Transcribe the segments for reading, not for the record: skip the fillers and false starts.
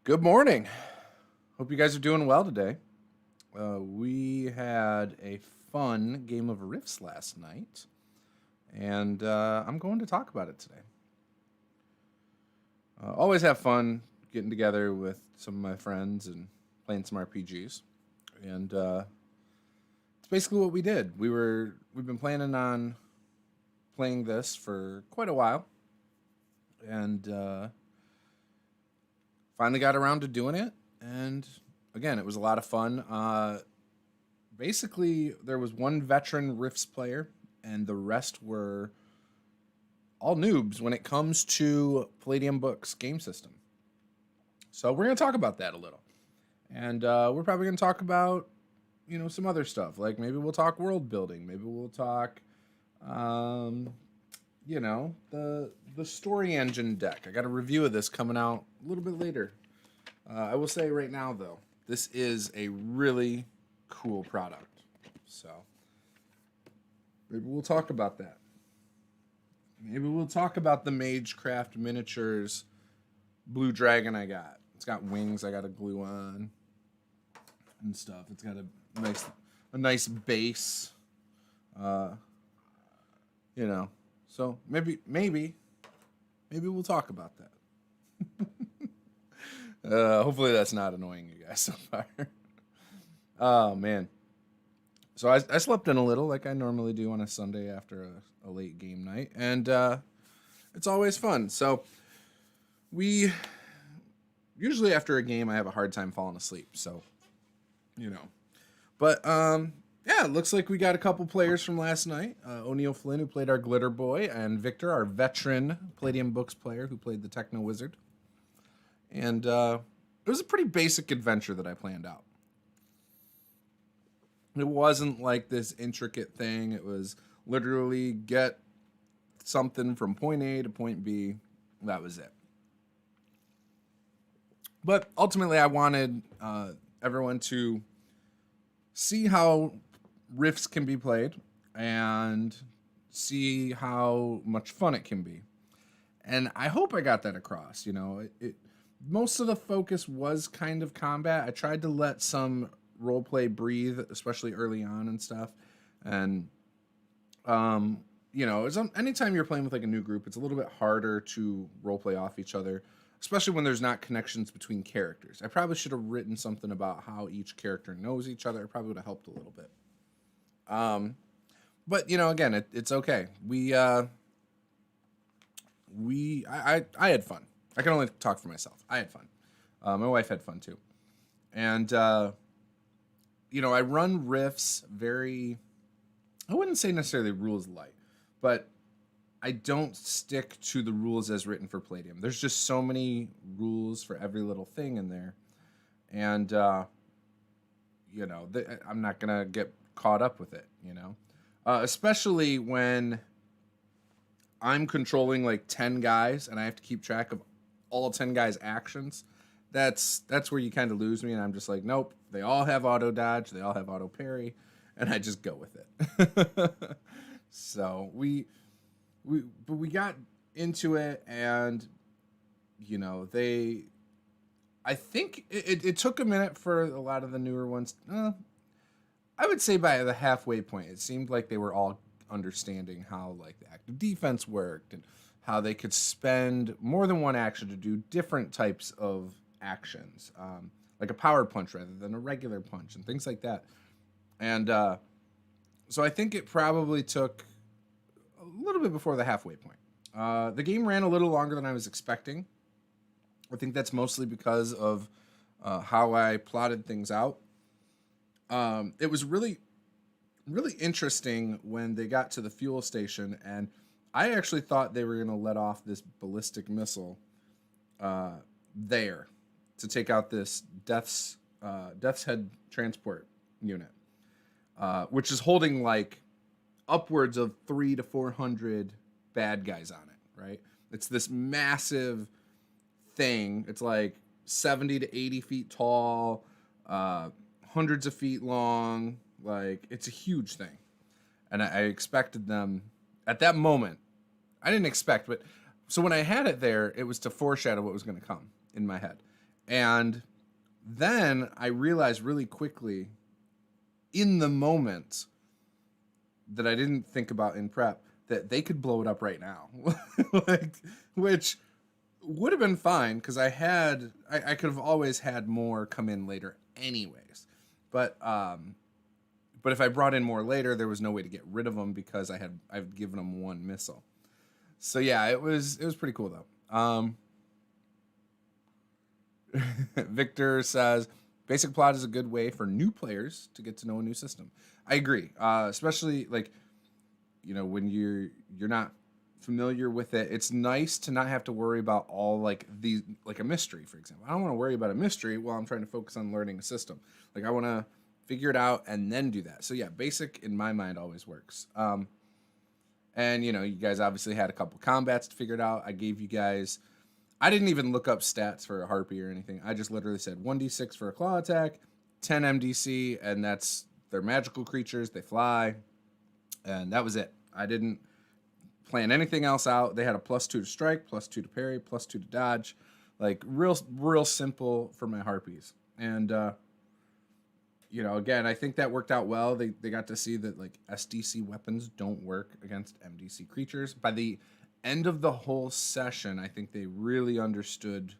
Good morning. Hope you guys are doing well today. We had a fun game of Riffs last night, and I'm going to talk about it today. Always have fun getting together with some of my friends and playing some RPGs, and it's basically what we did. We've been planning on playing this for quite a while, and finally got around to doing it. And again, it was a lot of fun. Basically, there was one veteran Rifts player, and the rest were all noobs when it comes to Palladium Books game system. So we're going to talk about that a little. And we're probably going to talk about, some other stuff. Like maybe we'll talk world building. Maybe we'll talk, the story engine deck. I got a review of this coming out a little bit later. I will say right now, though, this is a really cool product. So maybe we'll talk about that. Maybe we'll talk about the Magecraft Miniatures Blue Dragon I got. It's got wings I got to glue on and stuff. It's got a nice base. So maybe we'll talk about that. Hopefully that's not annoying you guys so far. Oh man. So I slept in a little like I normally do on a Sunday after a late game night, and it's always fun. So we usually after a game I have a hard time falling asleep. So but yeah, it looks like we got a couple players from last night. O'Neill Flynn, who played our Glitter Boy, and Victor, our veteran Palladium Books player, who played the Techno Wizard. And it was a pretty basic adventure that I planned out. It wasn't like this intricate thing. It was literally get something from point A to point B. That was it. But ultimately, I wanted everyone to see how Rifts can be played and see how much fun it can be. And I hope I got that across. Most of the focus was kind of combat. I tried to let some roleplay breathe, especially early on and stuff. And, anytime you're playing with like a new group, it's a little bit harder to roleplay off each other, especially when there's not connections between characters. I probably should have written something about how each character knows each other. It probably would have helped a little bit. But again, it's okay. I had fun. I can only talk for myself. I had fun. My wife had fun too. And, I run Rifts I wouldn't say necessarily rules light, but I don't stick to the rules as written for Palladium. There's just so many rules for every little thing in there. And, I'm not going to get caught up with it, especially when I'm controlling like 10 guys and I have to keep track of all 10 guys' actions. That's where you kind of lose me, and I'm just like, nope, they all have auto dodge, they all have auto parry, and I just go with it. So we got into it, and I think it took a minute for a lot of the newer ones. I would say by the halfway point, it seemed like they were all understanding how like the active defense worked and how they could spend more than one action to do different types of actions, like a power punch rather than a regular punch and things like that. And so I think it probably took a little bit before the halfway point. The game ran a little longer than I was expecting. I think that's mostly because of how I plotted things out. It was really interesting when they got to the fuel station, and I actually thought they were going to let off this ballistic missile there to take out this Death's Head transport unit, which is holding like upwards of 300 to 400 bad guys on it, right? It's this massive thing. It's like 70 to 80 feet tall, hundreds of feet long. Like, it's a huge thing. And I expected them at that moment. I didn't expect, but so when I had it there, it was to foreshadow what was going to come in my head. And then I realized really quickly in the moment that I didn't think about in prep that they could blow it up right now. Like, which would have been fine because I could have always had more come in later anyways. But if I brought in more later, there was no way to get rid of them because I've given them one missile. So yeah, it was pretty cool though. Victor says basic plot is a good way for new players to get to know a new system. I agree, especially like when you're not familiar with it. It's nice to not have to worry about all like these, like a mystery, for example. I don't want to worry about a mystery while I'm trying to focus on learning a system. Like I want to figure it out and then do that. So yeah, basic in my mind always works. And you guys obviously had a couple combats to figure it out. I gave you guys. I didn't even look up stats for a harpy or anything. I just literally said 1d6 for a claw attack, 10 MDC, and that's they're magical creatures. They fly, and that was it. I didn't plan anything else out. They had a +2 to strike, +2 to parry, +2 to dodge, like real simple for my harpies. And again, I think that worked out well. They got to see that like SDC weapons don't work against MDC creatures. By the end of the whole session, I think they really understood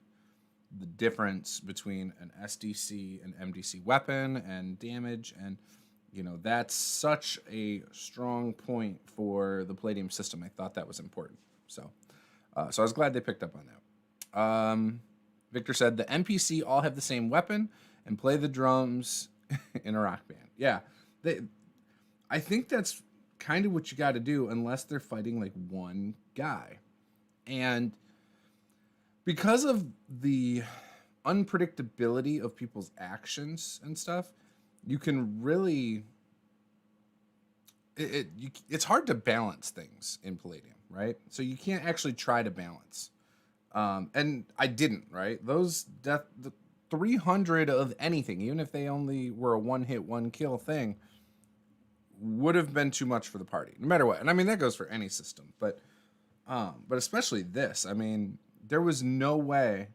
the difference between an SDC and MDC weapon and damage, and that's such a strong point for the Palladium system. I thought that was important, so I was glad they picked up on that. Victor said the NPC all have the same weapon and play the drums in a rock band. Yeah, I think that's kind of what you got to do unless they're fighting like one guy. And because of the unpredictability of people's actions and stuff, you can really it's hard to balance things in Palladium, right? So you can't actually try to balance. And I didn't, right? The 300 of anything, even if they only were a one hit, one kill thing, would have been too much for the party, no matter what. And I mean, that goes for any system, but especially this. I mean, there was no way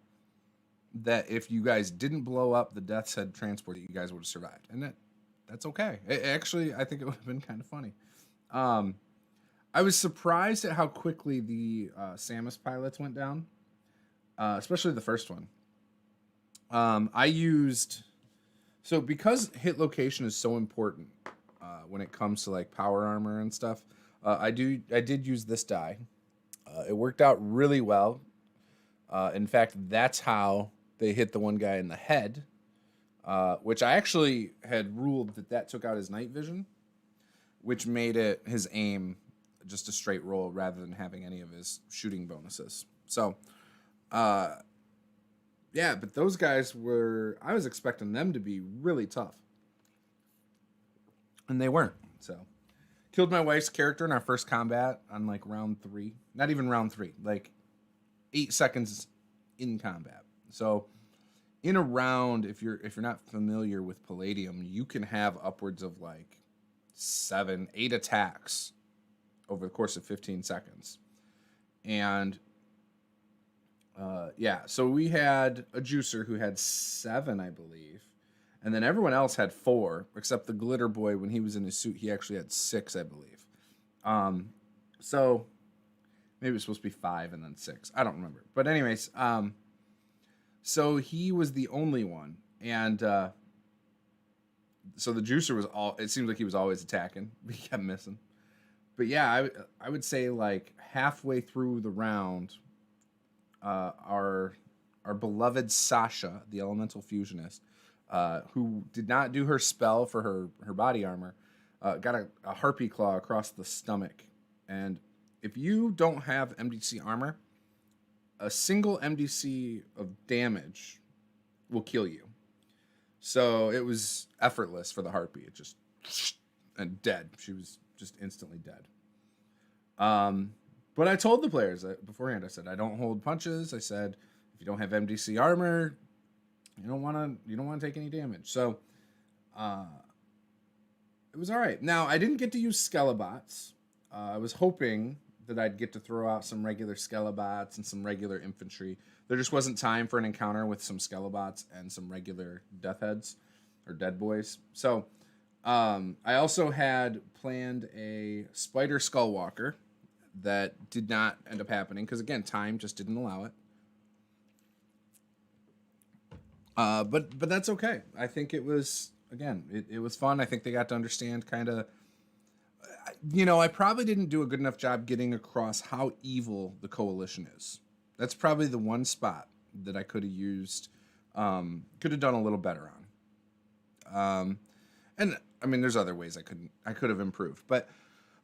that if you guys didn't blow up the Death's Head transport, that you guys would have survived, and that's okay. Actually, I think it would have been kind of funny. I was surprised at how quickly the Samus pilots went down, especially the first one. I used because hit location is so important when it comes to like power armor and stuff. I did use this die. It worked out really well. In fact, that's how they hit the one guy in the head, which I actually had ruled that took out his night vision, which made it his aim just a straight roll rather than having any of his shooting bonuses. So, yeah, but those guys I was expecting them to be really tough. And they weren't. So, killed my wife's character in our first combat on like round 3. Not even round 3, like 8 seconds in combat. So, in a round, if you're not familiar with Palladium, you can have upwards of like 7, 8 attacks over the course of 15 seconds. And so we had a juicer who had 7, I believe. And then everyone else had 4, except the glitter boy, when he was in his suit, he actually had 6, I believe. So maybe it was supposed to be 5 and then 6. I don't remember. But anyways, so he was the only one. And so the juicer it seems like he was always attacking. He kept missing. But yeah, I would say like halfway through the round, our beloved Sasha, the elemental fusionist, who did not do her spell for her body armor, got a harpy claw across the stomach. And if you don't have MDC armor, a single MDC of damage will kill you. So it was effortless for the harpy. It just and dead. She was just instantly dead. But I told the players beforehand. I said, I don't hold punches. I said, if you don't have MDC armor, you don't want to take any damage. So it was all right. Now I didn't get to use Skelebots. I was hoping that I'd get to throw out some regular Skelebots and some regular infantry. there just wasn't time for an encounter with some Skelebots and some regular Death Heads or Dead Boys. So I also had planned a Spider Skullwalker that did not end up happening because, again, time just didn't allow it. But that's okay. I think it was, again, it was fun. I think they got to understand kind of, I probably didn't do a good enough job getting across how evil the Coalition is. That's probably the one spot that I could have used, could have done a little better on. And I mean, there's other ways I could have improved. But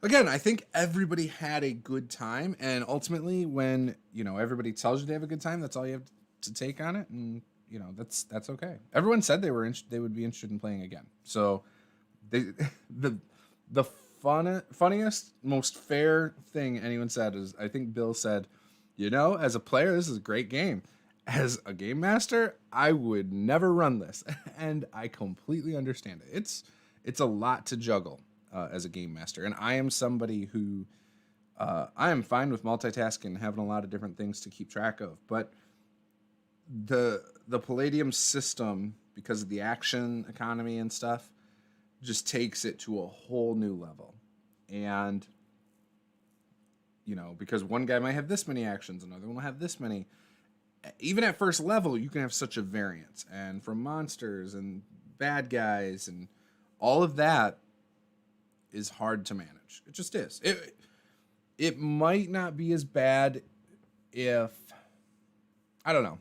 again, I think everybody had a good time. And ultimately, when, everybody tells you they have a good time, that's all you have to take on it. And, that's okay. Everyone said they would be interested in playing again. So the funniest, most fair thing anyone said is, I think Bill said, as a player, this is a great game. As a game master, I would never run this. And I completely understand it. It's a lot to juggle as a game master. And I am somebody who, I am fine with multitasking and having a lot of different things to keep track of. But the Palladium system, because of the action economy and stuff, just takes it to a whole new level. And, because one guy might have this many actions, another one will have this many. Even at first level, you can have such a variance. And from monsters and bad guys and all of that is hard to manage. It just is. It might not be as bad if, I don't know.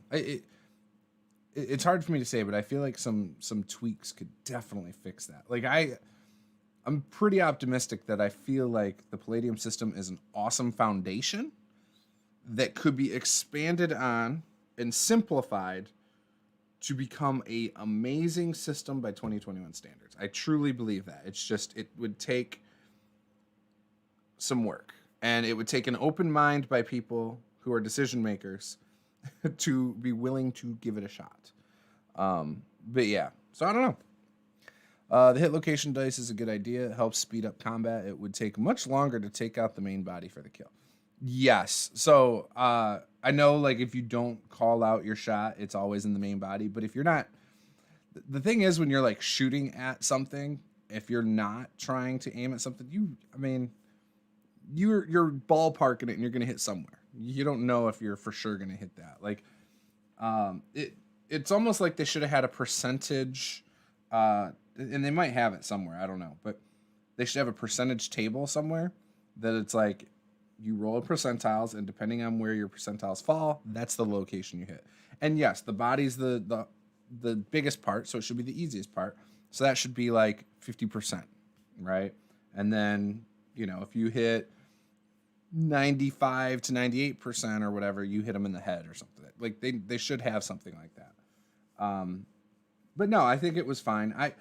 It's hard for me to say, but I feel like some tweaks could definitely fix that. Like I'm pretty optimistic that I feel like the Palladium system is an awesome foundation that could be expanded on and simplified to become a amazing system by 2021 standards. I truly believe that. It's just, it would take some work, and it would take an open mind by people who are decision makers to be willing to give it a shot. But yeah, so I don't know. The hit location dice is a good idea. It helps speed up combat. It would take much longer to take out the main body for the kill. Yes. So I know, like, if you don't call out your shot, it's always in the main body. But if you're not, the thing is, when you're like shooting at something, if you're not trying to aim at something, you're ballparking it and you're gonna hit somewhere. You don't know if you're for sure gonna hit that. Like, it's almost like they should have had a percentage, and they might have it somewhere. I don't know, but they should have a percentage table somewhere that it's like you roll percentiles, and depending on where your percentiles fall, that's the location you hit. And yes, the body's the biggest part, so it should be the easiest part. So that should be like 50%, right? And then, if you hit 95 to 98% or whatever, you hit them in the head or something. Like they should have something like that. But no, I think it was fine.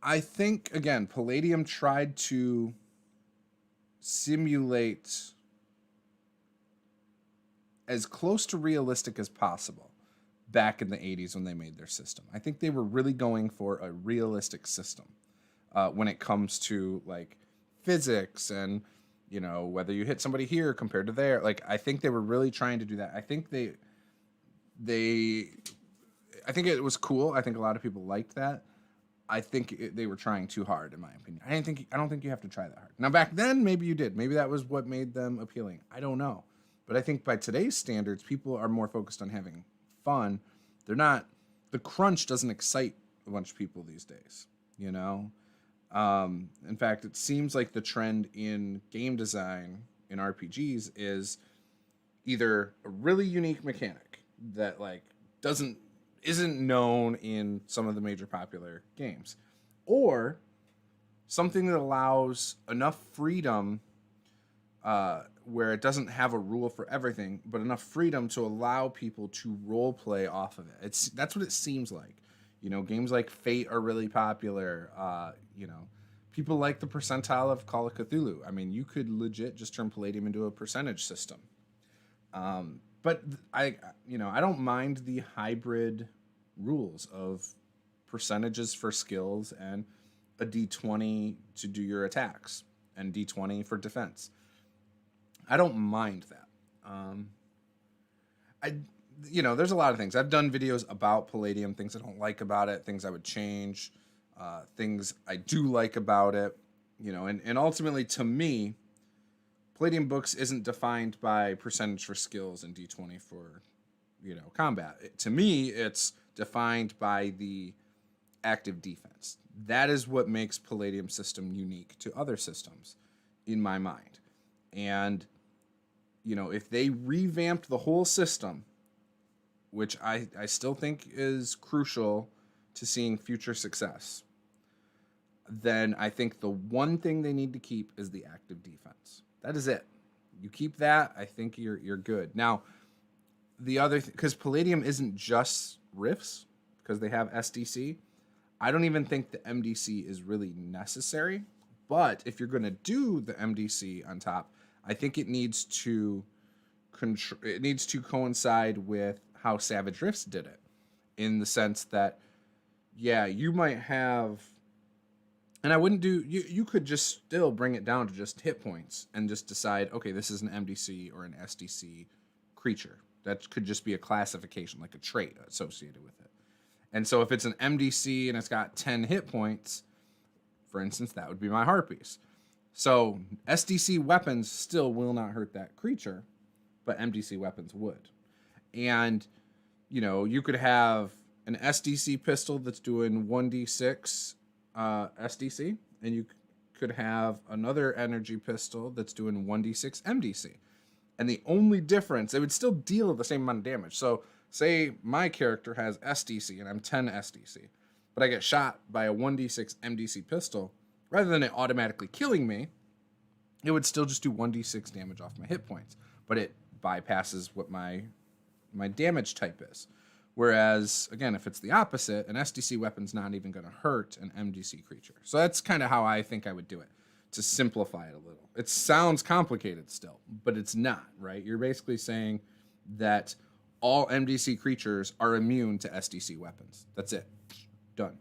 I think, again, Palladium tried to simulate as close to realistic as possible back in the 80s when they made their system. I think they were really going for a realistic system when it comes to, like, physics and, whether you hit somebody here compared to there. Like, I think they were really trying to do that. I think I think it was cool. I think a lot of people liked that. I think they were trying too hard, in my opinion. I don't think you have to try that hard. Now, back then, maybe you did. Maybe that was what made them appealing. I don't know. But I think by today's standards, people are more focused on having fun. They're not. The crunch doesn't excite a bunch of people these days. In fact, it seems like the trend in game design in RPGs is either a really unique mechanic that, like, isn't known in some of the major popular games, or something that allows enough freedom where it doesn't have a rule for everything, but enough freedom to allow people to role play off of it. That's what it seems like. Games like Fate are really popular. People like the percentile of Call of Cthulhu. I mean, you could legit just turn Palladium into a percentage system. But I don't mind the hybrid rules of percentages for skills and a D20 to do your attacks and D20 for defense. I don't mind that. there's a lot of things. I've done videos about Palladium, things I don't like about it, things I would change, things I do like about it, and ultimately to me, Palladium books isn't defined by percentage for skills and D20 for, combat. To me, it's defined by the active defense. That is what makes Palladium system unique to other systems in my mind. And, if they revamped the whole system, which I still think is crucial to seeing future success, then I think the one thing they need to keep is the active defense. That is it. You keep that, I think you're good. Now, the other because Palladium isn't just Rifts, because they have SDC. I don't even think the MDC is really necessary. But if you're going to do the MDC on top, I think it needs to coincide with how Savage Rifts did it, in the sense that, yeah, you might have, and I wouldn't do, you could just still bring it down to just hit points and just decide, okay, this is an MDC or an SDC creature. That could just be a classification, like a trait associated with it. And so if it's an MDC and it's got 10 hit points, for instance, that would be my Harpies. So SDC weapons still will not hurt that creature, but MDC weapons would. And, you could have an SDC pistol that's doing 1d6 SDC, and you could have another energy pistol that's doing 1d6 MDC. And the only difference, it would still deal the same amount of damage. So say my character has SDC and I'm 10 SDC, but I get shot by a 1d6 MDC pistol, rather than it automatically killing me, it would still just do 1d6 damage off my hit points, but it bypasses what my damage type is. Whereas, again, if it's the opposite, an SDC weapon's not even going to hurt an MDC creature. So that's kind of how I think I would do it, to simplify it a little. It sounds complicated still, but it's not, right? You're basically saying that all MDC creatures are immune to SDC weapons. That's it. Done.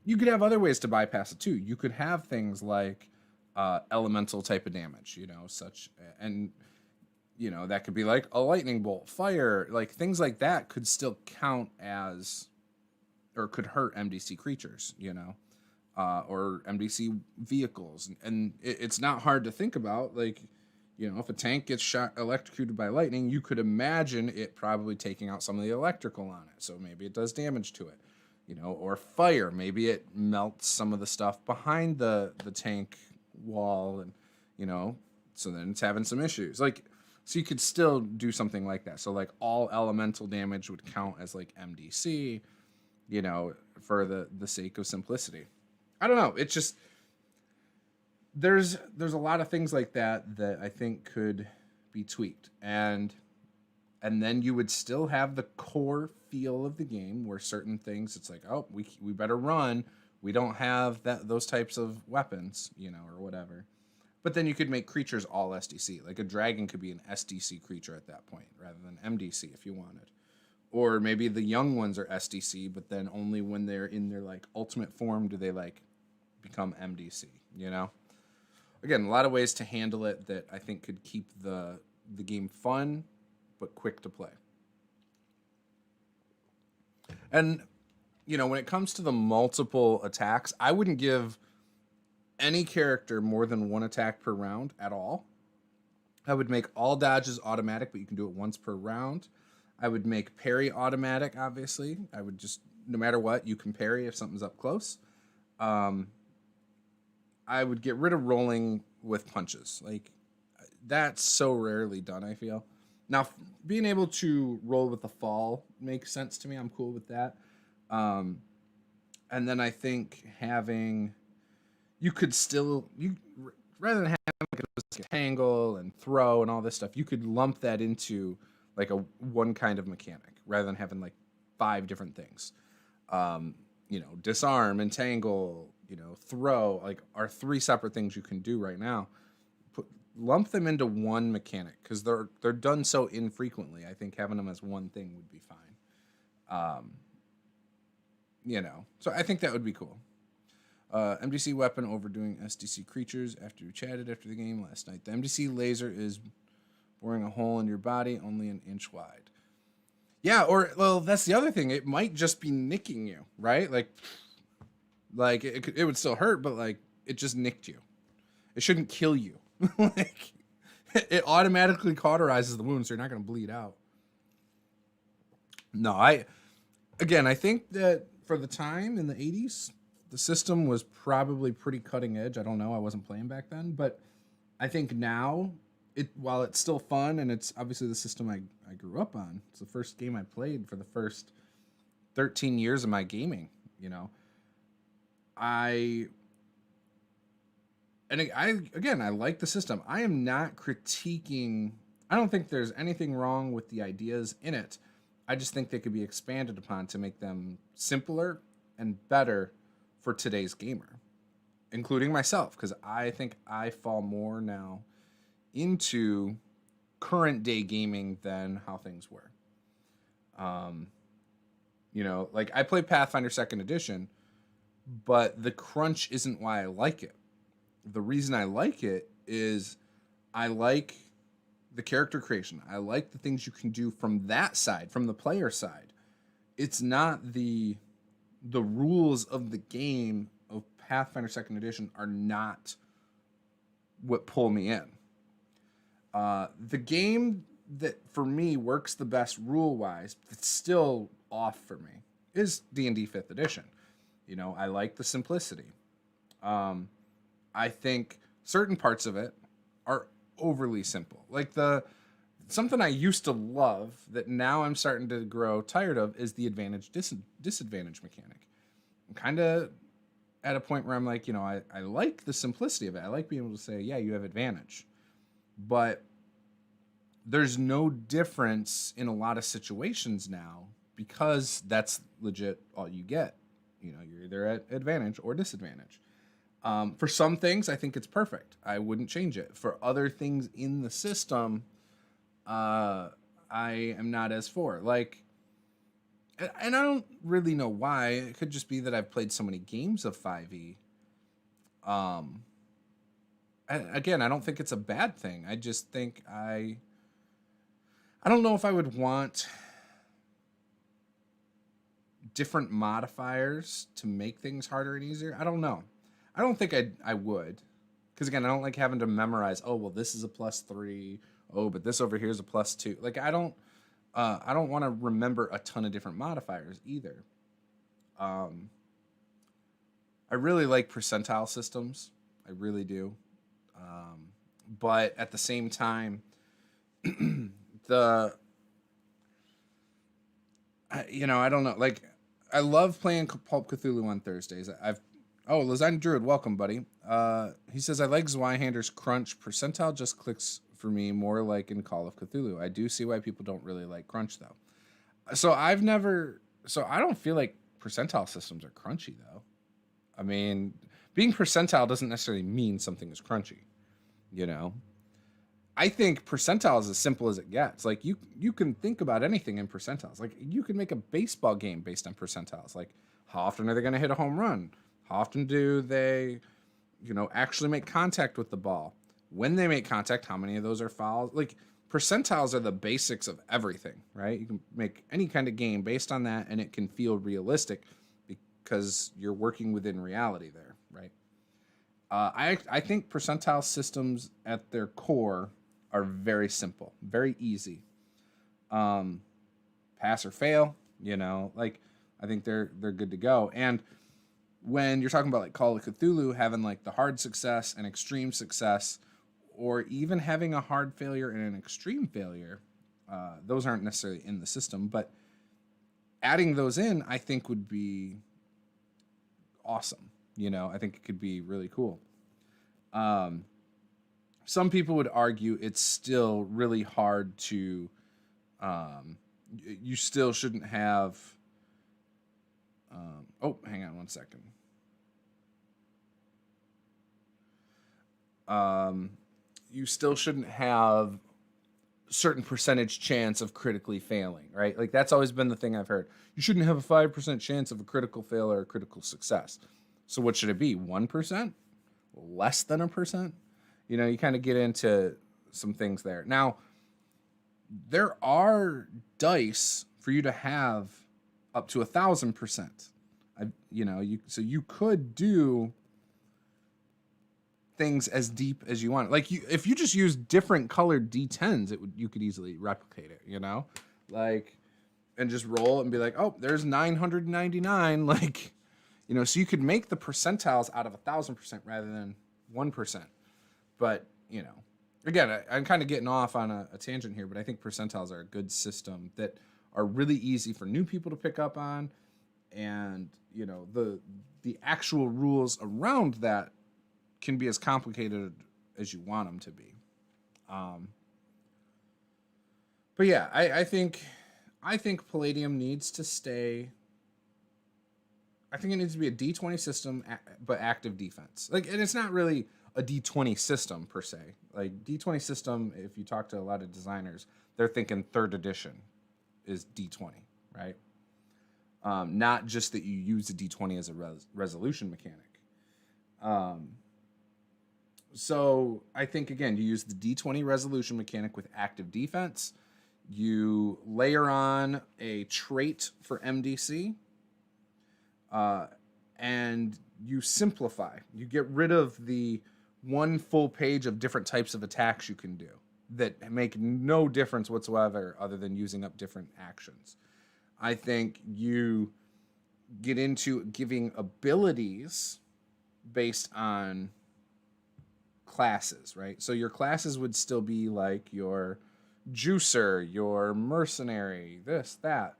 You could have other ways to bypass it too. You could have things like elemental type of damage, that could be like a lightning bolt, fire, like things like that could still count as, or could hurt MDC creatures, or MDC vehicles. And it's not hard to think about, like, if a tank gets electrocuted by lightning, you could imagine it probably taking out some of the electrical on it. So maybe it does damage to it, or fire. Maybe it melts some of the stuff behind the tank wall, and, so then it's having some issues. So you could still do something like that. So like all elemental damage would count as like MDC, for the sake of simplicity. I don't know. It's just, there's a lot of things like that I think could be tweaked. And then you would still have the core feel of the game, where certain things, it's like, oh, we better run. We don't have those types of weapons, or whatever. But then you could make creatures all SDC. Like a dragon could be an SDC creature at that point, rather than MDC if you wanted. Or maybe the young ones are SDC, but then only when they're in their like ultimate form do they like become MDC, Again, a lot of ways to handle it that I think could keep the game fun, but quick to play. And, when it comes to the multiple attacks, I wouldn't give any character more than one attack per round at all. I would make all dodges automatic, but you can do it once per round. I would make parry automatic, obviously. I would just, no matter what, you can parry if something's up close. I would get rid of rolling with punches. Like, that's so rarely done, I feel. Now, being able to roll with the fall makes sense to me. I'm cool with that. And then I think you could still, rather than having like a tangle and throw and all this stuff, you could lump that into like one kind of mechanic, rather than having like 5 different things. Disarm, entangle, throw, like, are 3 separate things you can do right now. Lump them into one mechanic, because they're done so infrequently. I think having them as one thing would be fine. So I think that would be cool. MDC weapon overdoing SDC creatures after you chatted after the game last night. The MDC laser is boring a hole in your body only an inch wide. Yeah, or well, that's the other thing. It might just be nicking you, right? Like it would still hurt, but like it just nicked you. It shouldn't kill you. Like it automatically cauterizes the wound, so you're not going to bleed out. No, I think that for the time in the 80s, the system was probably pretty cutting edge. I don't know, I wasn't playing back then, but I think now while it's still fun and it's obviously the system I grew up on. It's the first game I played for the first 13 years of my gaming, you know. I I like the system. I am not critiquing. I don't think there's anything wrong with the ideas in it. I just think they could be expanded upon to make them simpler and better for today's gamer, including myself, because I think I fall more now into current day gaming than how things were. Um, like I play Pathfinder Second Edition, but the crunch isn't why I like it. The reason I like it is I like the character creation. I like the things you can do from that side, from the player side. It's not the rules of the game of Pathfinder Second Edition are not what pull me in. The game that for me works the best rule wise, that's still off for me, is D&D 5th Edition. I like the simplicity. I think certain parts of it are overly simple. Like something I used to love that now I'm starting to grow tired of is the advantage disadvantage mechanic. I'm kind of at a point where I'm like, I like the simplicity of it. I like being able to say, yeah, you have advantage. But there's no difference in a lot of situations now because that's legit all you get. You're either at advantage or disadvantage. For some things, I think it's perfect. I wouldn't change it. For other things in the system, I am not as for. Like, and I don't really know why. It could just be that I've played so many games of 5e. Again, I don't think it's a bad thing. I just think I don't know if I would want different modifiers to make things harder and easier. I don't know. I don't think I would. Because again, I don't like having to memorize, oh, well, this is a +3. Oh, but this over here is a +2. Like, I don't want to remember a ton of different modifiers either. I really like percentile systems. I really do. But at the same time, I don't know. Like, I love playing Pulp Cthulhu on Thursdays. Lasagna Druid, welcome, buddy. He says, I like Zweihander's crunch. Percentile just clicks for me more like in Call of Cthulhu. I do see why people don't really like crunch, though. So I don't feel like percentile systems are crunchy, though. I mean, being percentile doesn't necessarily mean something is crunchy, I think percentile is as simple as it gets. Like, you can think about anything in percentiles. Like, you can make a baseball game based on percentiles. Like, how often are they going to hit a home run? How often do they, actually make contact with the ball? When they make contact, how many of those are fouls? Like, percentiles are the basics of everything, right? You can make any kind of game based on that, and it can feel realistic because you're working within reality there, right? I think percentile systems at their core are very simple, very easy. Pass or fail, like I think they're good to go. And when you're talking about like Call of Cthulhu having like the hard success and extreme success, or even having a hard failure and an extreme failure, those aren't necessarily in the system, but adding those in, I think would be awesome. I think it could be really cool. Some people would argue it's still really hard to, you still shouldn't have, hang on one second. You still shouldn't have certain percentage chance of critically failing, right? Like, that's always been the thing I've heard. You shouldn't have a 5% chance of a critical fail or a critical success. So what should it be? 1%? Less than a percent? You kind of get into some things there. Now, there are dice for you to have up to 1,000%. So you could do things as deep as you want. Like if you just use different colored D10s, you could easily replicate it, like, and just roll and be like, oh, there's 999. Like, so you could make the percentiles out of 1,000% rather than 1%. But, again, I'm kind of getting off on a tangent here, but I think percentiles are a good system that are really easy for new people to pick up on. And, the actual rules around that can be as complicated as you want them to be. But yeah, I think Palladium needs to stay. I think it needs to be a D20 system, but active defense. Like, and it's not really a D20 system per se. Like, D20 system, if you talk to a lot of designers, they're thinking 3rd edition is D20, right? Not just that you use the D20 as a resolution mechanic. So I think, again, you use the D20 resolution mechanic with active defense. You layer on a trait for MDC, and you simplify. You get rid of the one full page of different types of attacks you can do that make no difference whatsoever other than using up different actions. I think you get into giving abilities based on classes, right? So your classes would still be like your juicer, your mercenary, this, that.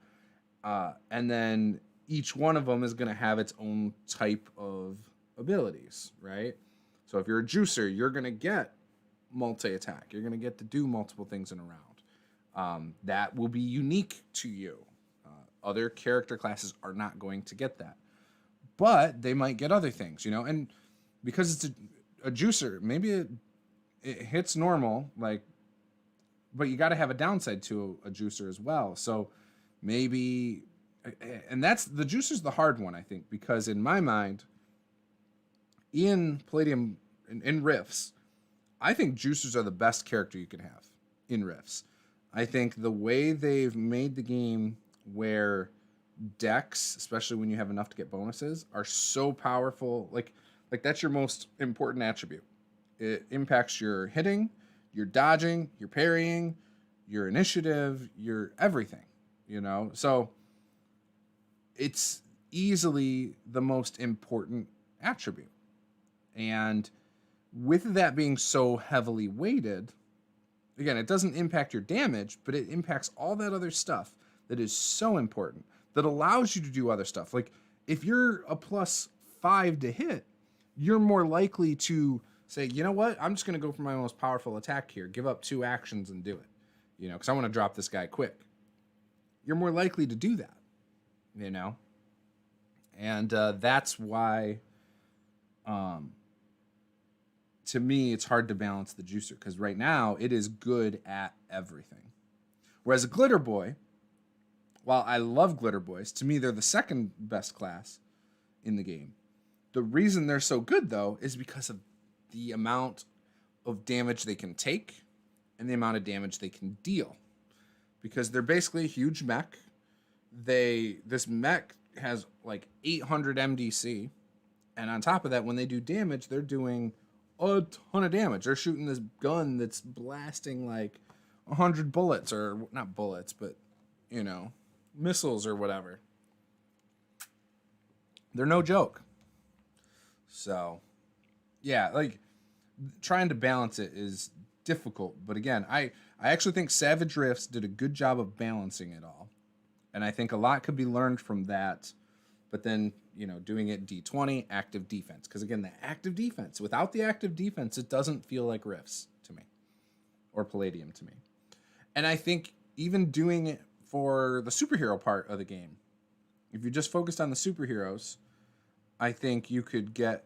And then each one of them is going to have its own type of abilities, right? So if you're a juicer, you're going to get multi-attack. You're going to get to do multiple things in a round. That will be unique to you. Other character classes are not going to get that. But they might get other things, and because it's a juicer, maybe it hits normal, like, but you got to have a downside to a juicer as well. So maybe, and that's the juicer's the hard one, I think, because in my mind, in Palladium, in Rifts, I think juicers are the best character you can have in Rifts. I think the way they've made the game where decks, especially when you have enough to get bonuses, are so powerful. Like that's your most important attribute. It impacts your hitting, your dodging, your parrying, your initiative, your everything, So it's easily the most important attribute. And with that being so heavily weighted, again, it doesn't impact your damage, but it impacts all that other stuff that is so important, that allows you to do other stuff. Like, if you're a +5 to hit, you're more likely to say, you know what, I'm just going to go for my most powerful attack here, give up 2 actions and do it, because I want to drop this guy quick. You're more likely to do that, and that's why, to me, it's hard to balance the juicer, because right now it is good at everything. Whereas a glitter boy, while I love glitter boys, to me they're the second best class in the game. The reason they're so good, though, is because of the amount of damage they can take and the amount of damage they can deal. Because they're basically a huge mech. This mech has like 800 MDC. And on top of that, when they do damage, they're doing a ton of damage. They're shooting this gun that's blasting like 100 bullets, or not bullets, but, missiles or whatever. They're no joke. So, yeah, like, trying to balance it is difficult. But again, I actually think Savage Rifts did a good job of balancing it all. And I think a lot could be learned from that. But then, doing it D20, active defense. Because again, the active defense, without the active defense, it doesn't feel like Rifts to me. Or Palladium to me. And I think even doing it for the superhero part of the game, if you just focused on the superheroes, I think you could get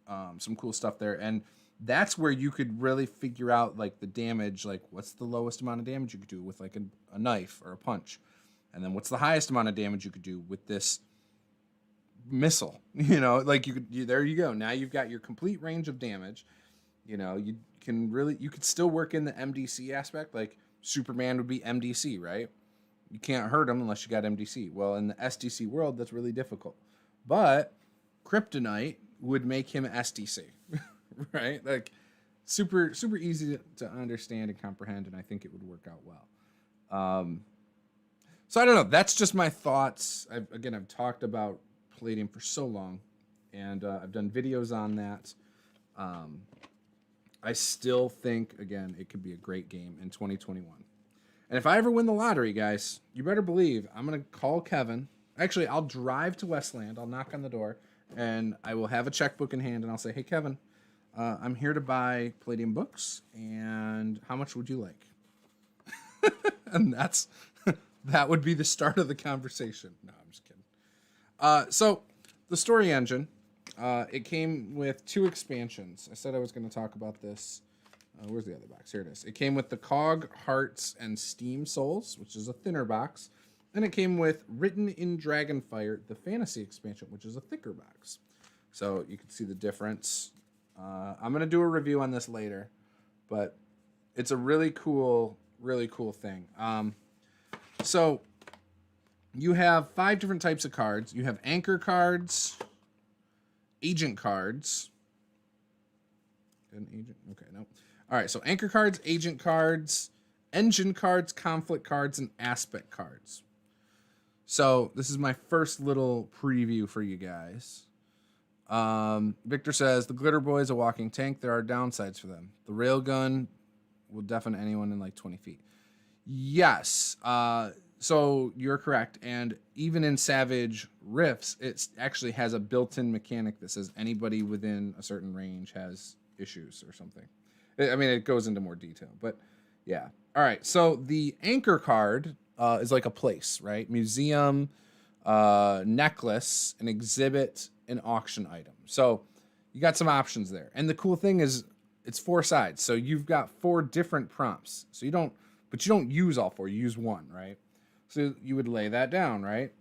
some cool stuff there. And that's where you could really figure out, like, the damage, like, what's the lowest amount of damage you could do with, like, a knife or a punch? And then what's the highest amount of damage you could do with this missile? Like, there you go. Now you've got your complete range of damage. You could still work in the MDC aspect. Like, Superman would be MDC, right? you can't hurt them unless you got MDC. Well, in the SDC world, that's really difficult. But Kryptonite would make him SDC, right? Like super easy to understand and comprehend, and I think it would work out well. So I don't know. That's just my thoughts. I've talked about Palladium for so long, and I've done videos on that. I still think, again, it could be a great game in 2021. And if I ever win the lottery, guys, you better believe I'm going to call Kevin. Actually, I'll drive to Westland. I'll knock on the door, and I will have a checkbook in hand, and I'll say, hey, Kevin, I'm here to buy Palladium books, and how much would you like? And that would be the start of the conversation. No, I'm just kidding. So the story engine, it came with 2 expansions. I said I was going to talk about this. Where's the other box? Here it is. It came with the Cog, Hearts, and Steam Souls, which is a thinner box. And it came with Written in Dragonfire, the Fantasy expansion, which is a thicker box. So you can see the difference. I'm going to do a review on this later, but it's a really cool thing. So you have 5 different types of cards. You have anchor cards, agent cards. An agent? Okay, no. All right, so anchor cards, agent cards, engine cards, conflict cards, and aspect cards. So this is my first little preview for you guys. Victor says, the Glitter Boy is a walking tank. There are downsides for them. The railgun will deafen anyone in like 20 feet. Yes. So you're correct. And even in Savage Rifts, it actually has a built-in mechanic that says anybody within a certain range has issues or something. I mean, it goes into more detail, but yeah. All right. So the anchor card is like a place, right? Museum, necklace, an exhibit, an auction item. So you got some options there. And the cool thing is it's 4 sides. So you've got 4 different prompts. So you don't use all 4. You use 1, right? So you would lay that down, right?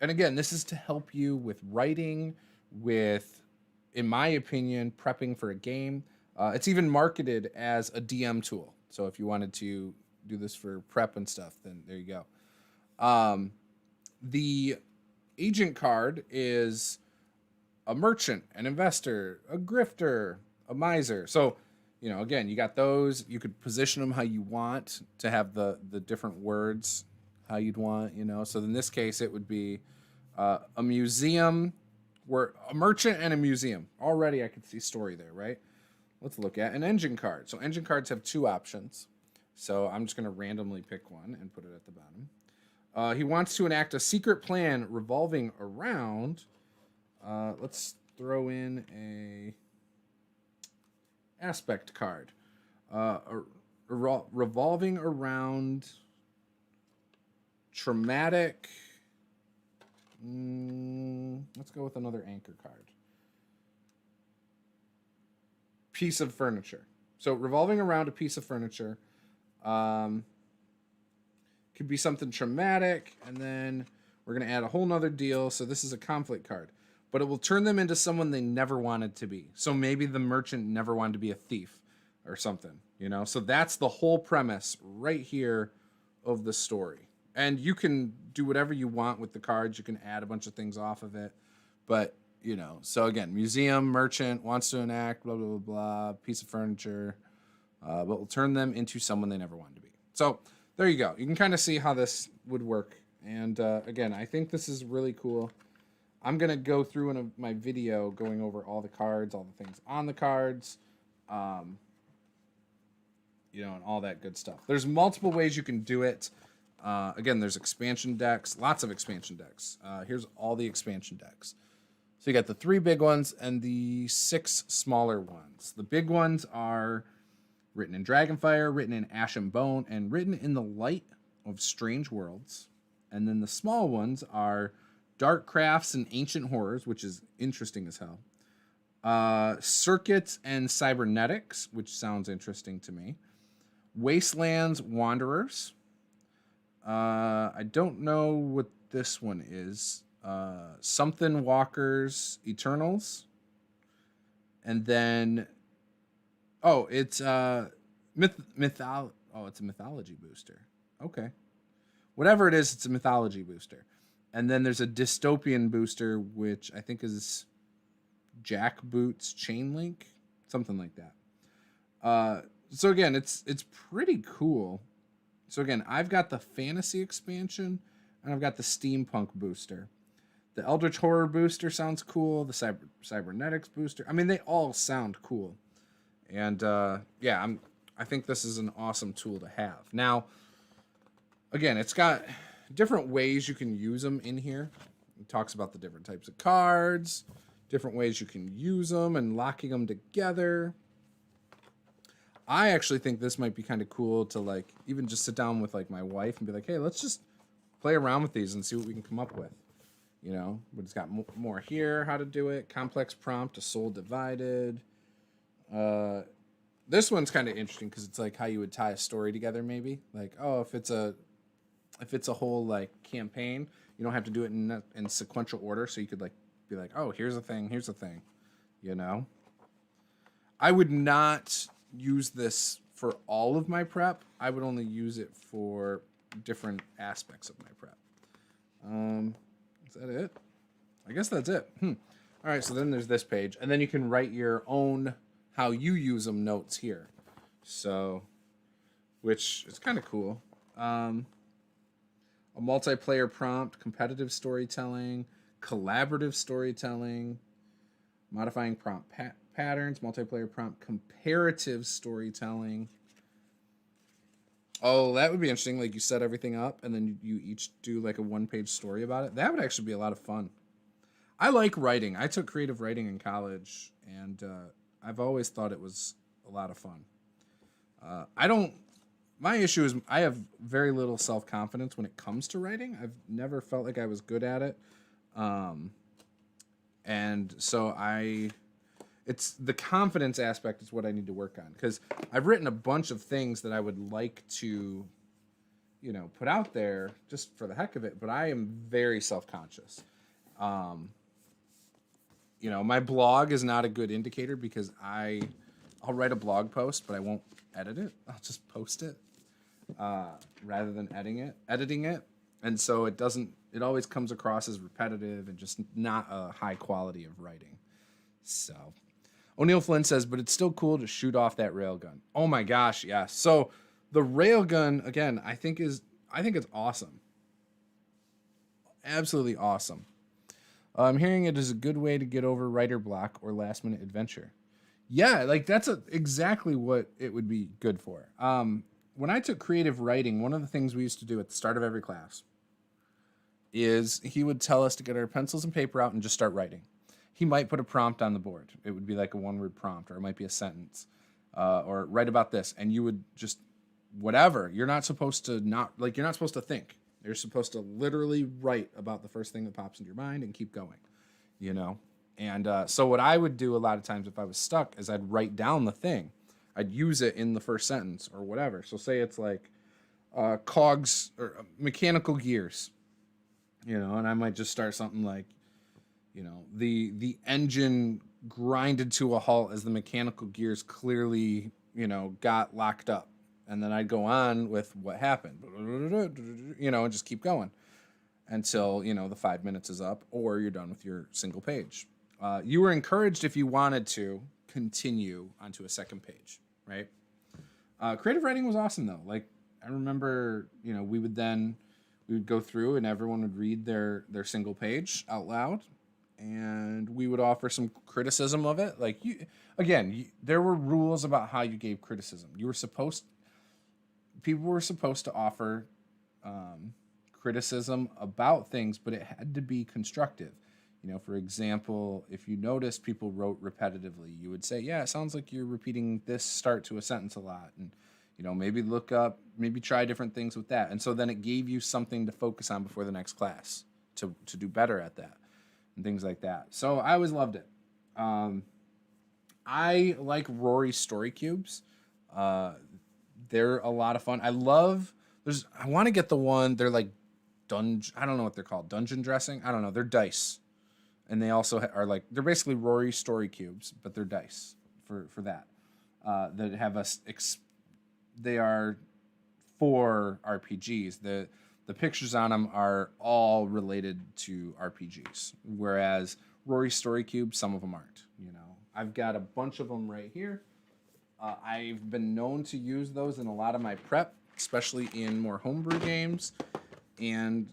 And again, this is to help you with writing, with, in my opinion, prepping for a game. It's even marketed as a DM tool. So if you wanted to do this for prep and stuff, then there you go. The agent card is a merchant, an investor, a grifter, a miser. So, you know, again, you got those. You could position them how you want to have the different words how you'd want, you know. So in this case, it would be a museum, where a merchant and a museum. Already I could see story there, right? Let's look at an engine card. So engine cards have 2 options. So I'm just going to randomly pick one and put it at the bottom. He wants to enact a secret plan revolving around. Let's throw in a aspect card. Revolving around traumatic. Let's go with another anchor card. Piece of furniture. So revolving around a piece of furniture. Could be something traumatic, and then we're going to add a whole nother deal. So this is a conflict card, but it will turn them into someone they never wanted to be. So maybe the merchant never wanted to be a thief or something, you know? So that's the whole premise right here of the story. And you can do whatever you want with the cards. You can add a bunch of things off of it, but you know, so again, museum, merchant, wants to enact, blah, blah, blah, blah, piece of furniture, but will turn them into someone they never wanted to be. So there you go. You can kind of see how this would work. And again, I think this is really cool. I'm going to go through in my video going over all the cards, all the things on the cards, you know, and all that good stuff. There's multiple ways you can do it. Again, there's expansion decks, lots of expansion decks. Here's all the expansion decks. So you got the 3 big ones and the 6 smaller ones. The big ones are Written in Dragonfire, Written in Ash and Bone, and Written in the Light of Strange Worlds. And then the small ones are Dark Crafts and Ancient Horrors, which is interesting as hell. Circuits and Cybernetics, which sounds interesting to me. Wastelands Wanderers. I don't know what this one is. Something Walkers Eternals. And then it's it's a mythology booster. Okay. whatever it is, it's a mythology booster. And then there's a dystopian booster, which I think is Jackboots Chain Link, something like that. So again, it's pretty cool. So again, I've got the fantasy expansion and I've got the steampunk booster. The Eldritch Horror booster sounds cool. The Cybernetics booster. I mean, they all sound cool. And yeah, I think this is an awesome tool to have. Now, again, it's got different ways you can use them in here. It talks about the different types of cards, different ways you can use them, and locking them together. I actually think this might be kind of cool to like even just sit down with like my wife and be like, hey, let's just play around with these and see what we can come up with. You know, but it's got more here, how to do it. Complex prompt, a soul divided. This one's kind of interesting because it's like how you would tie a story together, maybe. Like, oh, if it's a whole like campaign, you don't have to do it in sequential order, so you could like be like, oh, here's a thing, you know. I would not use this for all of my prep. I would only use it for different aspects of my prep. Is that it? I guess that's it. All right, so then there's this page, and then you can write your own how you use them notes here. So, which is kind of cool. A multiplayer prompt, competitive storytelling, collaborative storytelling, modifying prompt patterns, multiplayer prompt, comparative storytelling. Oh, that would be interesting. Like you set everything up and then you each do like a one-page story about it. That would actually be a lot of fun. I like writing. I took creative writing in college, and I've always thought it was a lot of fun. My issue is I have very little self-confidence when it comes to writing. I've never felt like I was good at it. And so it's the confidence aspect is what I need to work on, because I've written a bunch of things that I would like to, you know, put out there just for the heck of it, but I am very self-conscious. You know, my blog is not a good indicator because I'll write a blog post, but I won't edit it. I'll just post it rather than editing it. And so it always comes across as repetitive and just not a high quality of writing. So O'Neill Flynn says, but it's still cool to shoot off that railgun. Oh my gosh, yeah. So the railgun, again, I think it's awesome. Absolutely awesome. I'm hearing it is a good way to get over writer block or last minute adventure. Yeah, like that's exactly what it would be good for. When I took creative writing, one of the things we used to do at the start of every class is he would tell us to get our pencils and paper out and just start writing. He might put a prompt on the board. It would be like a one-word prompt, or it might be a sentence, or write about this, and you would just whatever. You're not supposed to think. You're supposed to literally write about the first thing that pops into your mind and keep going, you know? And so what I would do a lot of times if I was stuck is I'd write down the thing. I'd use it in the first sentence or whatever. So say it's like cogs or mechanical gears, you know, and I might just start something like, you know, the engine grinded to a halt as the mechanical gears clearly, you know, got locked up. And then I'd go on with what happened, you know, and just keep going until, you know, the 5 minutes is up or you're done with your single page. You were encouraged, if you wanted to, continue onto a second page, right? Creative writing was awesome, though. Like, I remember, you know, we would go through and everyone would read their single page out loud, and we would offer some criticism of it. Like, there were rules about how you gave criticism. People were supposed to offer criticism about things, but it had to be constructive. You know, for example, if you noticed people wrote repetitively, you would say, yeah, it sounds like you're repeating this start to a sentence a lot. And, you know, maybe try different things with that. And so then it gave you something to focus on before the next class to do better at that and things like that. So I always loved it. I like Rory story cubes. They're a lot of fun. I want to get the one, they're like I don't know what they're called. Dungeon dressing? I don't know. They're dice. And they also are like, they're basically Rory story cubes, but they're dice for that. That have they are for RPGs. the pictures on them are all related to RPGs, whereas Rory's Story Cube, some of them aren't. I've got a bunch of them right here. I've been known to use those in a lot of my prep, especially in more homebrew games. And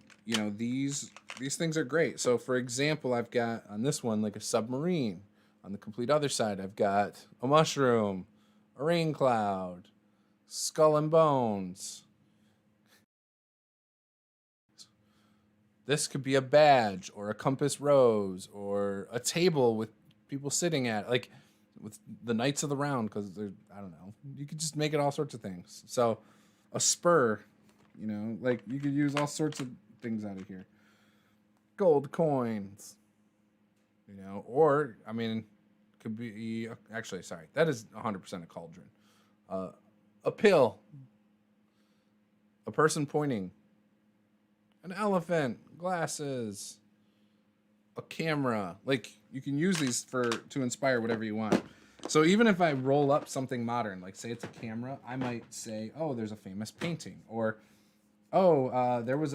these things are great. So for example, I've got on this one like a submarine. On the complete other side, I've got a mushroom, a rain cloud, skull and bones. This could be a badge or a compass rose or a table with people sitting at it, like with the Knights of the Round, because they're, I don't know, you could just make it all sorts of things. So a spur, like you could use all sorts of things out of here. Gold coins, or I mean, could be actually, sorry, that is 100% a cauldron. A pill, a person pointing, an elephant, glasses, a camera. Like you can use these to inspire whatever you want. So even if I roll up something modern, like say it's a camera, I might say, oh, there's a famous painting, or oh, there was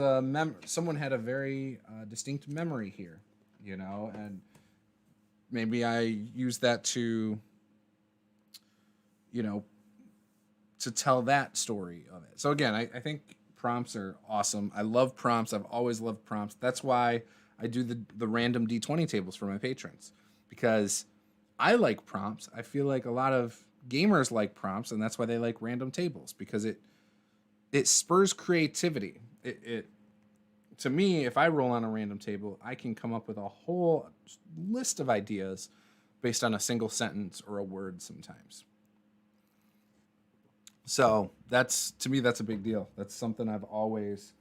someone had a very distinct memory here, and maybe I use that to to tell that story of it. So again, I think prompts are awesome. I love prompts. I've always loved prompts. That's why I do the random D20 tables for my patrons, because I like prompts. I feel like a lot of gamers like prompts, and that's why they like random tables, because it spurs creativity. It to me, if I roll on a random table, I can come up with a whole list of ideas based on a single sentence or a word sometimes. So to me, that's a big deal. That's something I've always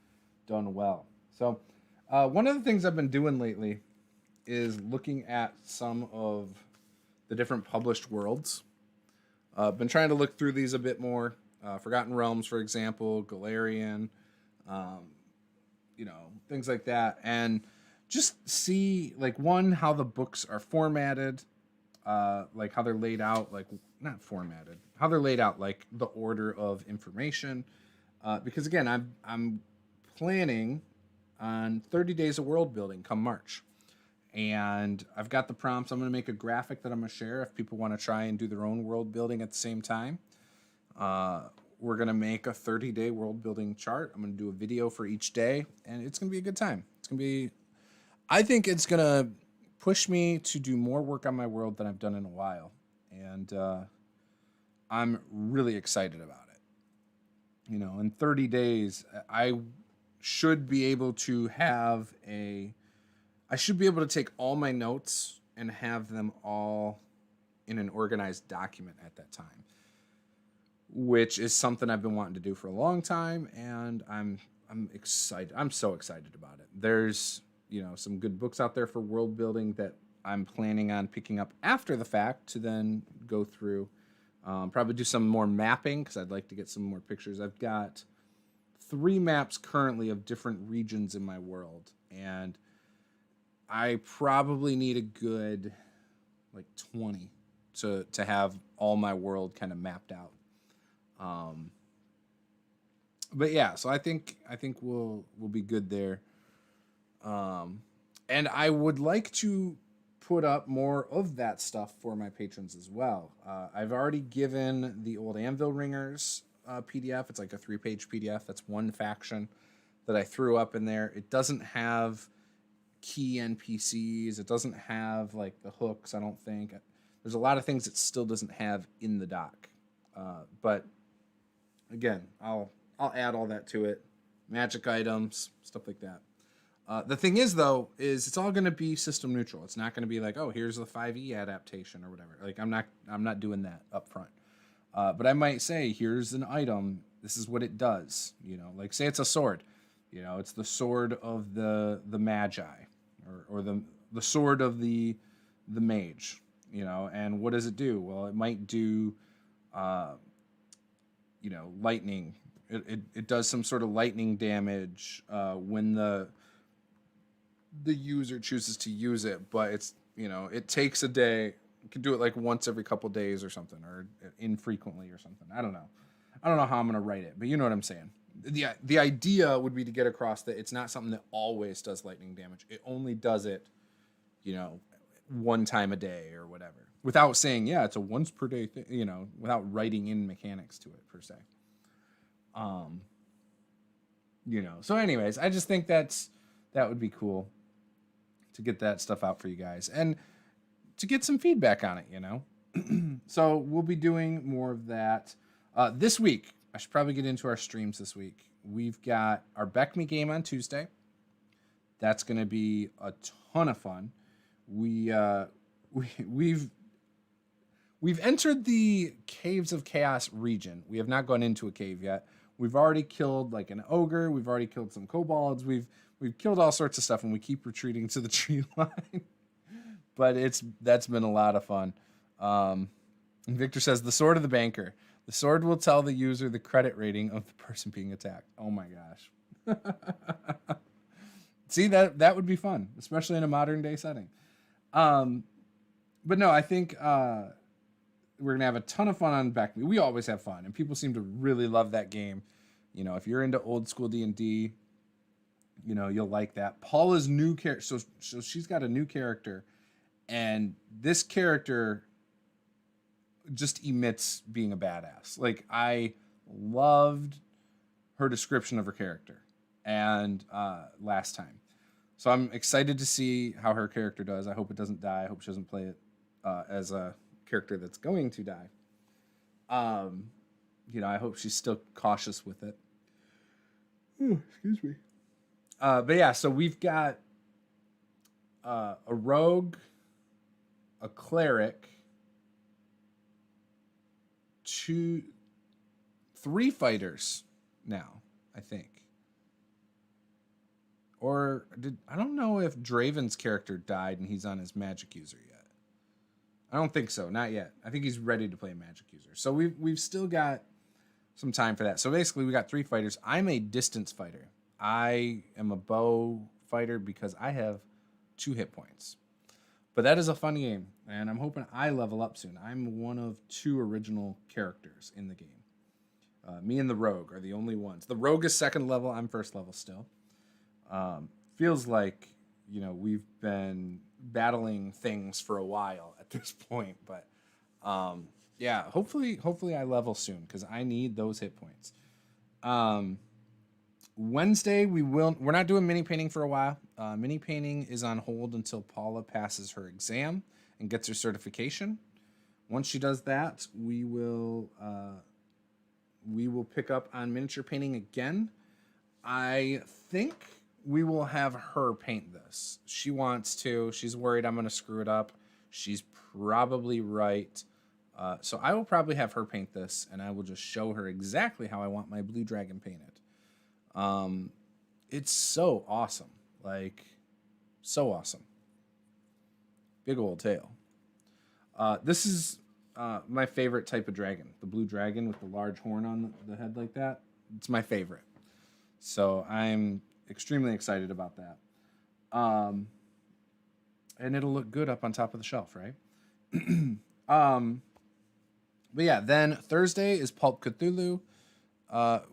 done well. So one of the things I've been doing lately is looking at some of the different published worlds. I've been trying to look through these a bit more. Forgotten Realms, for example, Galarian, things like that. And just see, like, one, how the books are formatted, like how they're laid out, like, not formatted, how they're laid out, like the order of information. Because again, I'm planning on 30 days of world building come March. And I've got the prompts. I'm going to make a graphic that I'm going to share if people want to try and do their own world building at the same time. We're going to make a 30-day world building chart. I'm going to do a video for each day, and it's going to be a good time. I think it's going to push me to do more work on my world than I've done in a while. And I'm really excited about it. In 30 days, I should be able to take all my notes and have them all in an organized document at that time, which is something I've been wanting to do for a long time, and I'm excited. I'm so excited about it. There's, some good books out there for world building that I'm planning on picking up after the fact to then go through. Probably do some more mapping, because I'd like to get some more pictures. I've got 3 maps currently of different regions in my world, and I probably need a good 20 to have all my world kind of mapped out. But yeah, so I think we'll be good there. And I would like to put up more of that stuff for my patrons as well. I've already given the old Anvil Ringers PDF. It's like a 3-page PDF. That's one faction that I threw up in there. It doesn't have key NPCs. It doesn't have the hooks, I don't think. There's a lot of things it still doesn't have in the doc. But again, I'll add all that to it. Magic items, stuff like that. The thing is, though, it's all going to be system neutral. It's not going to be like, oh, here's the 5e adaptation or whatever. I'm not doing that up front. But I might say, here's an item. This is what it does. Say it's a sword. It's the sword of the Magi, or the sword of the mage. And what does it do? Well, it might do, lightning. It does some sort of lightning damage when the user chooses to use it, but it's it takes a day. You can do it once every couple days or something, or infrequently or something. I don't know how I'm gonna write it, but you know what I'm saying. the idea would be to get across that it's not something that always does lightning damage. It only does it, one time a day or whatever. Without saying, yeah, it's a once per day thing, without writing in mechanics to it per se. So anyways, I just think that would be cool to get that stuff out for you guys and to get some feedback on it, So we'll be doing more of that this week. I should probably get into our streams this week. We've got our Beck Me game on Tuesday. That's going to be a ton of fun. We've entered the Caves of Chaos region. We have not gone into a cave yet. We've already killed like an ogre. We've already killed some kobolds. We've killed all sorts of stuff, and we keep retreating to the tree line. But that's been a lot of fun. And Victor says, the sword of the banker. The sword will tell the user the credit rating of the person being attacked. Oh my gosh. See, that would be fun, especially in a modern day setting. But no, I think we're going to have a ton of fun on Back Me. We always have fun, and people seem to really love that game. If you're into old school D&D, you'll like that. Paula's new character, so she's got a new character, and this character just emits being a badass. Like, I loved her description of her character and last time. So I'm excited to see how her character does. I hope it doesn't die. I hope she doesn't play it as a character that's going to die. I hope she's still cautious with it. Oh, excuse me. But yeah, so we've got a rogue, a cleric, 3 fighters now, I think. Or I don't know if Draven's character died and he's on his magic user yet. I don't think so, not yet. I think he's ready to play magic user. So we've still got some time for that. So basically we got 3 fighters. I'm a distance fighter. I am a bow fighter because I have 2 hit points. But that is a fun game, and I'm hoping I level up soon. I'm one of 2 original characters in the game. Me and the rogue are the only ones. The rogue is 2nd level. I'm 1st level still. Feels like, we've been battling things for a while at this point. But, yeah, hopefully I level soon because I need those hit points. Wednesday, we're not doing mini painting for a while. Mini painting is on hold until Paula passes her exam and gets her certification. Once she does that, we will pick up on miniature painting again. I think we will have her paint this. She wants to. She's worried I'm going to screw it up. She's probably right. So I will probably have her paint this, and I will just show her exactly how I want my blue dragon painted. It's so awesome. Like, so awesome. Big old tail. This is my favorite type of dragon. The blue dragon with the large horn on the head like that. It's my favorite. So I'm extremely excited about that. And it'll look good up on top of the shelf, right? But yeah, then Thursday is Pulp Cthulhu.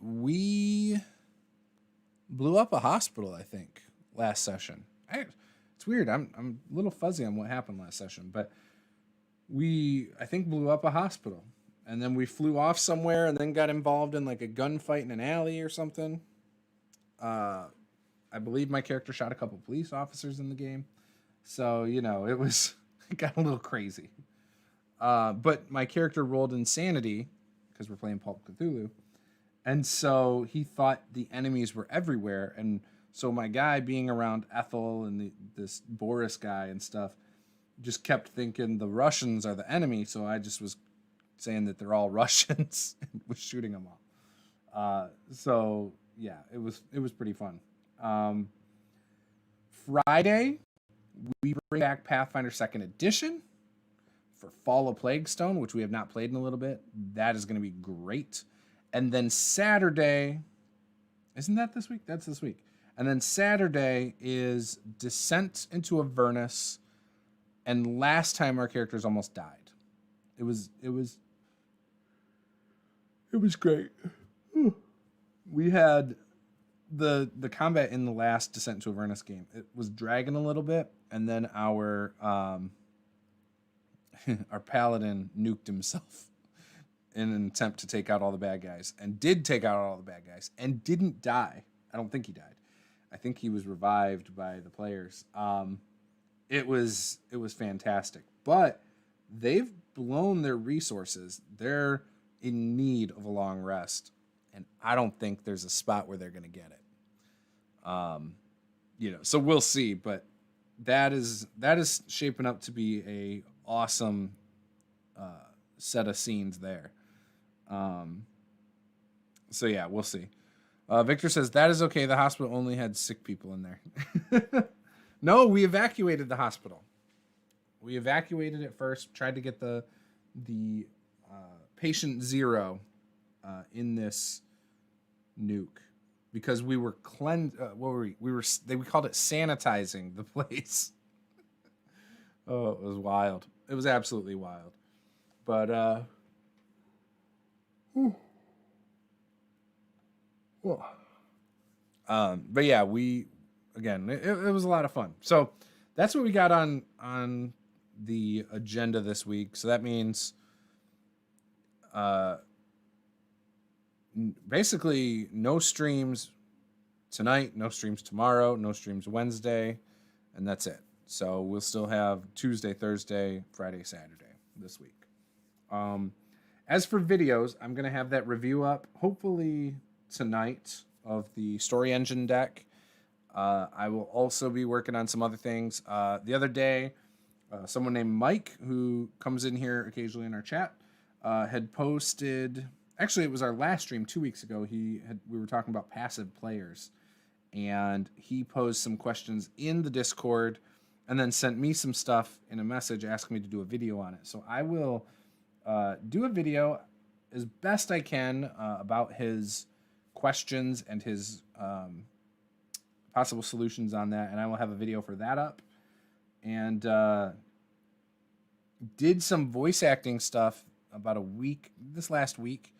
We blew up a hospital, I think, last session. It's weird. I'm a little fuzzy on what happened last session, but I think, blew up a hospital. And then we flew off somewhere and then got involved in like a gunfight in an alley or something. I believe my character shot a couple police officers in the game. So, it got a little crazy. But my character rolled insanity because we're playing Pulp Cthulhu. And so he thought the enemies were everywhere. And so my guy, being around Ethel and this Boris guy and stuff, just kept thinking the Russians are the enemy. So I just was saying that they're all Russians and was shooting them all. So yeah, it was pretty fun. Friday, we bring back Pathfinder 2nd Edition for Fall of Plaguestone, which we have not played in a little bit. That is going to be great. And then Saturday, isn't that this week? That's this week. And then Saturday is Descent into Avernus. And last time our characters almost died. It was great. we had the combat in the last Descent into Avernus game. It was dragging a little bit, and then our our paladin nuked himself in an attempt to take out all the bad guys, and did take out all the bad guys, and didn't die. I don't think he died. I think he was revived by the players. It was fantastic, but they've blown their resources. They're in need of a long rest, and I don't think there's a spot where they're going to get it. So we'll see, but that is shaping up to be a awesome set of scenes there. So yeah, we'll see. Victor says that is okay. The hospital only had sick people in there. No, we evacuated the hospital. We evacuated it first. Tried to get the patient zero in this nuke because we were what were we? We called it sanitizing the place. Oh, it was wild. It was absolutely wild. But but yeah, it was a lot of fun. So that's what we got on the agenda this week. So that means basically no streams tonight, no streams tomorrow, no streams Wednesday, and that's it. So we'll still have Tuesday, Thursday, Friday, Saturday this week. As for videos, I'm going to have that review up hopefully tonight of the Story Engine deck. I will also be working on some other things. The other day, someone named Mike, who comes in here occasionally in our chat, had posted. Actually, it was our last stream 2 weeks ago. We were talking about passive players, and he posed some questions in the Discord, and then sent me some stuff in a message asking me to do a video on it. So I will do a video as best I can about his questions and his possible solutions on that, and I will have a video for that up. And did some voice acting stuff about this last week,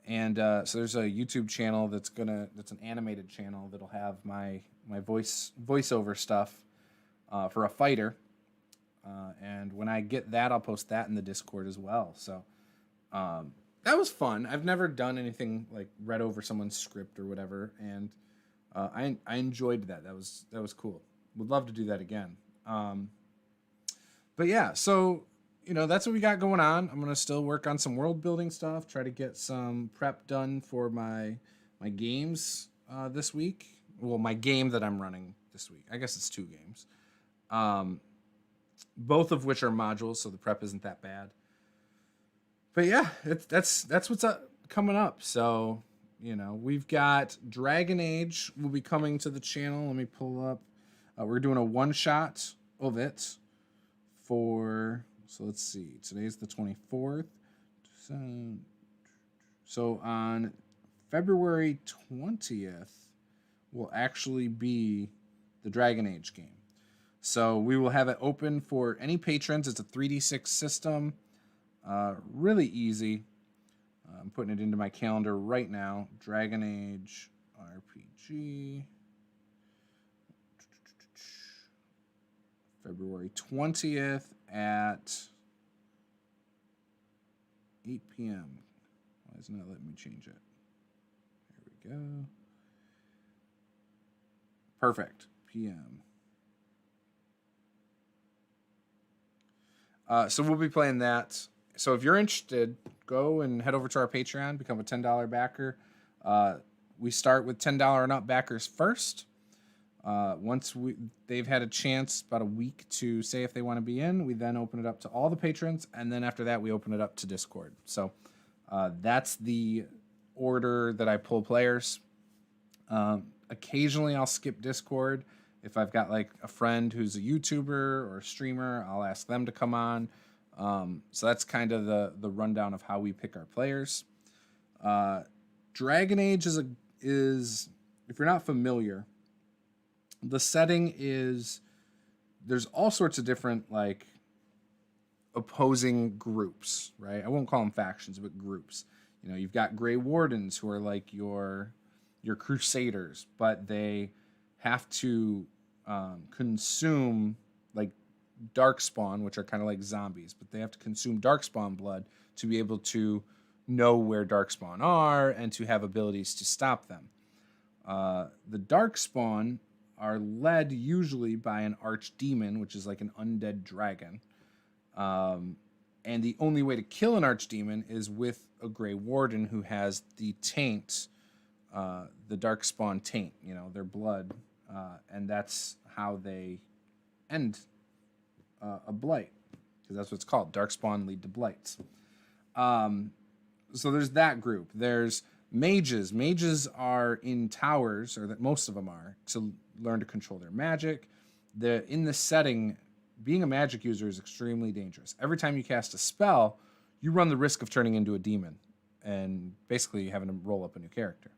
and so there's a YouTube channel that's an animated channel that'll have my voiceover stuff for a fighter, and when I get that, I'll post that in the Discord as well. So that was fun. I've never done anything like read over someone's script or whatever, and I enjoyed that. That was cool. Would love to do that again. But yeah, so that's what we got going on. I'm gonna still work on some world building stuff. Try to get some prep done for my games this week. Well, my game that I'm running this week. I guess it's 2 games. Both of which are modules, so the prep isn't that bad. But yeah, that's what's coming up. So we've got Dragon Age will be coming to the channel. Let me pull up. We're doing a one-shot of it for, so let's see, today's the 24th. So on February 20th will actually be the Dragon Age game. So we will have it open for any patrons. It's a 3d6 system. Really easy. I'm putting it into my calendar right now. Dragon Age RPG. February 20th at 8 p.m. Why isn't it letting me change it? There we go. Perfect. PM. So we'll be playing that. So if you're interested, go and head over to our Patreon, become a $10 backer. We start with $10 and up backers first. Once they've had a chance, about a week, to say if they want to be in, we then open it up to all the patrons, and then after that, we open it up to Discord. So that's the order that I pull players. Occasionally, I'll skip Discord. If I've got like a friend who's a YouTuber or a streamer, I'll ask them to come on. So that's kind of the rundown of how we pick our players. Dragon Age is if you're not familiar, the setting is there's all sorts of different like opposing groups, right? I won't call them factions, but groups. You've got Grey Wardens who are like your your crusaders, but they have to consume like darkspawn, which are kind of like zombies, but they have to consume darkspawn blood to be able to know where darkspawn are and to have abilities to stop them. The darkspawn are led usually by an archdemon, which is like an undead dragon. And the only way to kill an archdemon is with a Grey Warden who has the taint, the darkspawn taint, you know, their blood. And that's how they end a blight, because that's what it's called. Darkspawn lead to blights. So there's that group. There's mages. Mages are in towers, or that most of them are, to learn to control their magic. In this setting, being a magic user is extremely dangerous. Every time you cast a spell, you run the risk of turning into a demon and basically having to roll up a new character.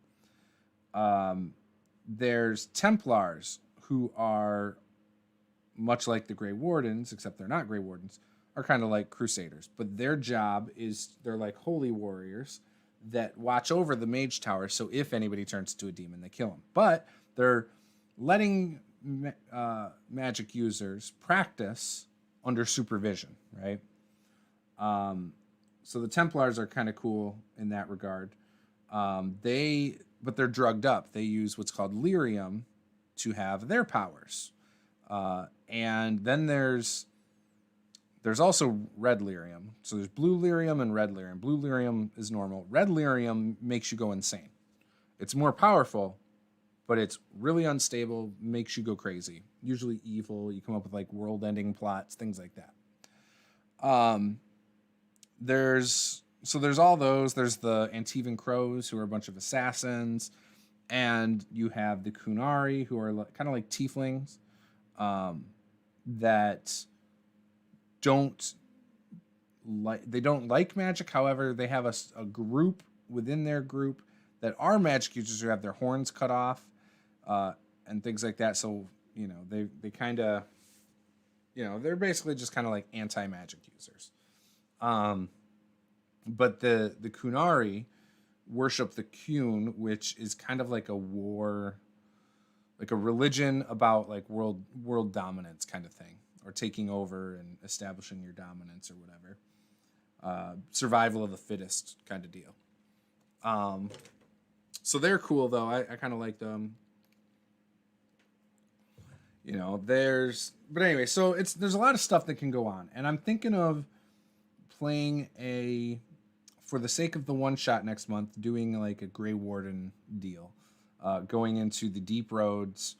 There's Templars, who are much like the Grey Wardens, except they're not Grey Wardens, are kind of like Crusaders. But their job is they're like holy warriors that watch over the mage tower, so if anybody turns to a demon, they kill them. But they're letting magic users practice under supervision, right? So the Templars are kind of cool in that regard. But they're drugged up. They use what's called lyrium to have their powers. And then there's also red lyrium. So there's blue lyrium and red lyrium. Blue lyrium is normal. Red lyrium makes you go insane. It's more powerful, but it's really unstable, makes you go crazy. Usually evil. You come up with like world-ending plots, things like that. There's all those. There's the Antivan Crows, who are a bunch of assassins, and you have the Kunari, who are kind of like tieflings that don't like magic. However, they have a group within their group that are magic users who have their horns cut off and things like that. So, you know, they kind of, you know, they're basically just kind of like anti-magic users. But the Kunari worship the Kun, which is kind of like a war, like a religion about like world dominance kind of thing, or taking over and establishing your dominance or whatever. Survival of the fittest kind of deal. So they're cool though. I kind of like them. You know, but anyway, so there's a lot of stuff that can go on, and I'm thinking of playing for the sake of the one shot next month, doing like a Grey Warden deal, going into the deep roads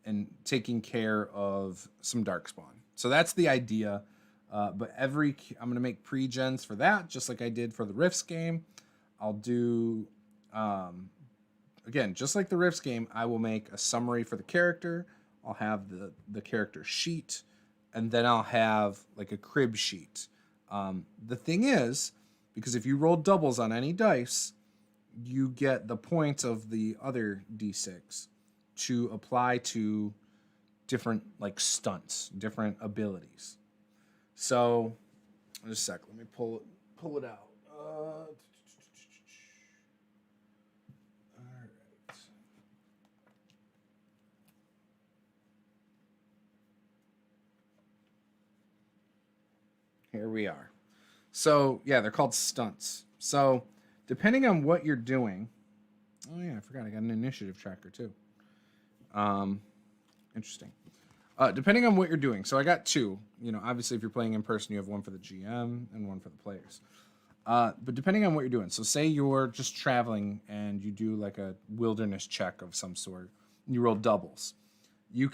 and taking care of some darkspawn. So that's the idea. But I'm going to make pre-gens for that, just like I did for the Rifts game. I'll do, again, just like the Rifts game, I will make a summary for the character. I'll have the character sheet, and then I'll have like a crib sheet. The thing is, because if you roll doubles on any dice, you get the points of the other D6 to apply to different like stunts, different abilities. So, just a sec. Let me pull it out. All right. Here we are. So, yeah, they're called stunts. So, depending on what you're doing... Oh, yeah, I forgot. I got an initiative tracker, too. Interesting. Depending on what you're doing. So, I got two. You know, obviously, if you're playing in person, you have one for the GM and one for the players. But depending on what you're doing. So, say you're just traveling and you do, like, a wilderness check of some sort. And you roll doubles. You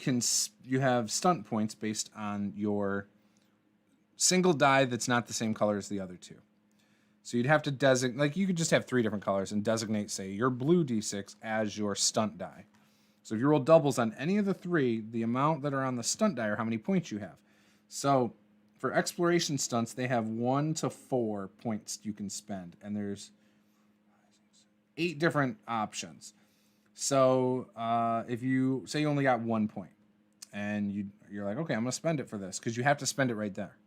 have stunt points based on your... single die that's not the same color as the other two. So you'd have to designate, like you could just have three different colors and designate, say, your blue D6 as your stunt die. So if you roll doubles on any of the three, the amount that are on the stunt die are how many points you have. So for exploration stunts, they have 1 to 4 points you can spend. And there's 8 different options. So if you say you only got 1 point and you're like, okay, I'm going to spend it for this, because you have to spend it right there.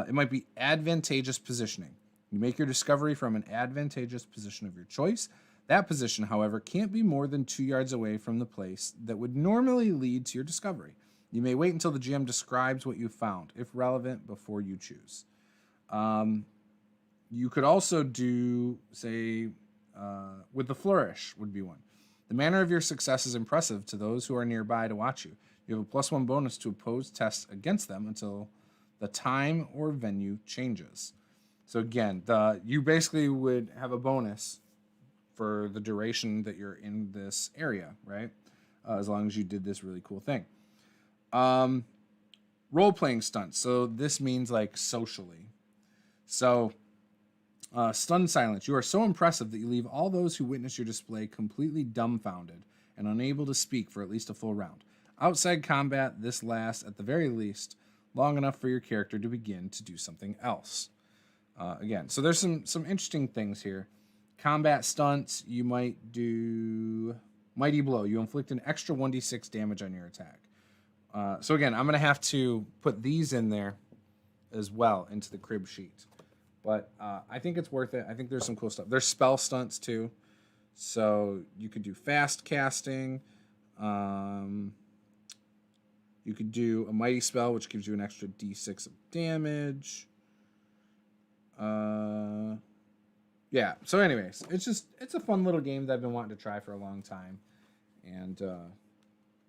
It might be advantageous positioning. You make your discovery from an advantageous position of your choice. That position, however, can't be more than 2 yards away from the place that would normally lead to your discovery. You may wait until the GM describes what you found, if relevant, before you choose. You could also do, say, with the flourish would be one. The manner of your success is impressive to those who are nearby to watch you. You have a +1 bonus to oppose tests against them until the time or venue changes. So again, you basically would have a bonus for the duration that you're in this area, right? As long as you did this really cool thing. Role-playing stunts. So this means like socially. So stunned silence. You are so impressive that you leave all those who witness your display completely dumbfounded and unable to speak for at least a full round. Outside combat, this lasts, at the very least, long enough for your character to begin to do something else. Again, so there's some interesting things here. Combat stunts, you might do Mighty Blow. You inflict an extra 1d6 damage on your attack. So again, I'm going to have to put these in there as well into the crib sheet. But I think it's worth it. I think there's some cool stuff. There's spell stunts too. So you could do fast casting. You could do a mighty spell, which gives you an extra d6 of damage. Yeah, so anyways, it's a fun little game that I've been wanting to try for a long time. And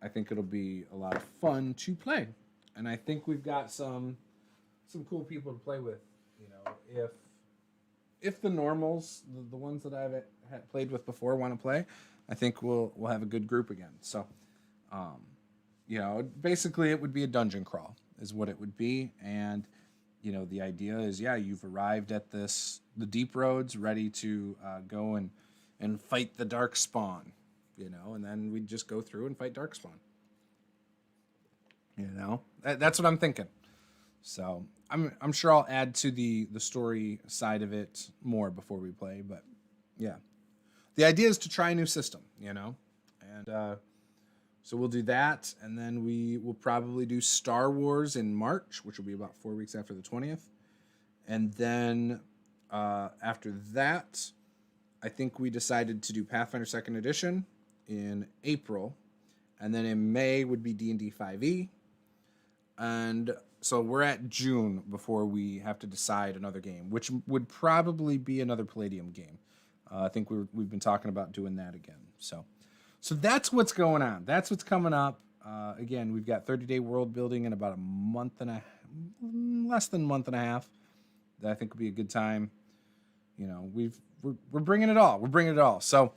I think it'll be a lot of fun to play. And I think we've got some cool people to play with. You know, if the normals, the ones that I've had played with before, want to play, I think we'll have a good group again. So, you know, basically it would be a dungeon crawl is what it would be. And, you know, the idea is, yeah, you've arrived at the deep roads, ready to go and fight the dark spawn, you know, and then we'd just go through and fight dark spawn. You know, that's what I'm thinking. So I'm sure I'll add to the story side of it more before we play, but yeah, the idea is to try a new system, you know, and so we'll do that, and then we will probably do Star Wars in March, which will be about 4 weeks after the 20th, and then after that, I think we decided to do Pathfinder 2nd Edition in April, and then in May would be D&D 5e, and so we're at June before we have to decide another game, which would probably be another Palladium game. I think we've been talking about doing that again. So that's what's going on. That's what's coming up. Again, we've got 30-day world building in about less than a month and a half. That I think would be a good time. You know, we're bringing it all. We're bringing it all. So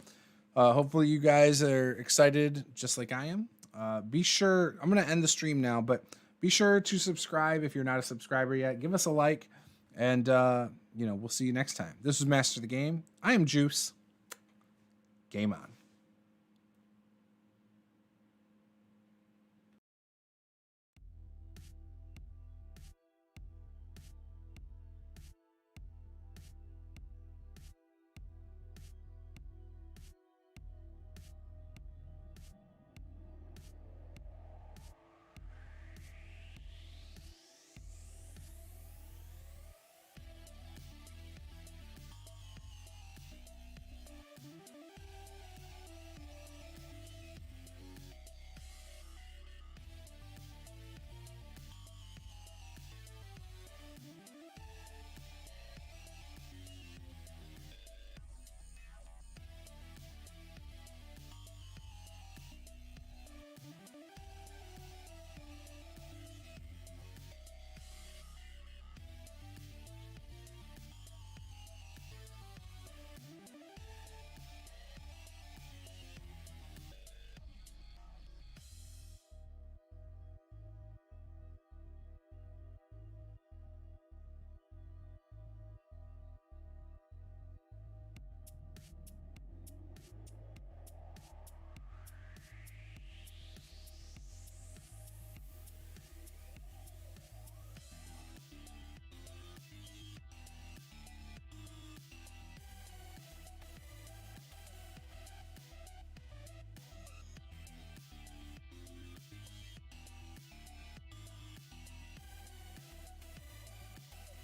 hopefully you guys are excited, just like I am. Be sure. I'm going to end the stream now, but be sure to subscribe if you're not a subscriber yet. Give us a like, and you know, we'll see you next time. This is Master of the Game. I am Juice. Game on.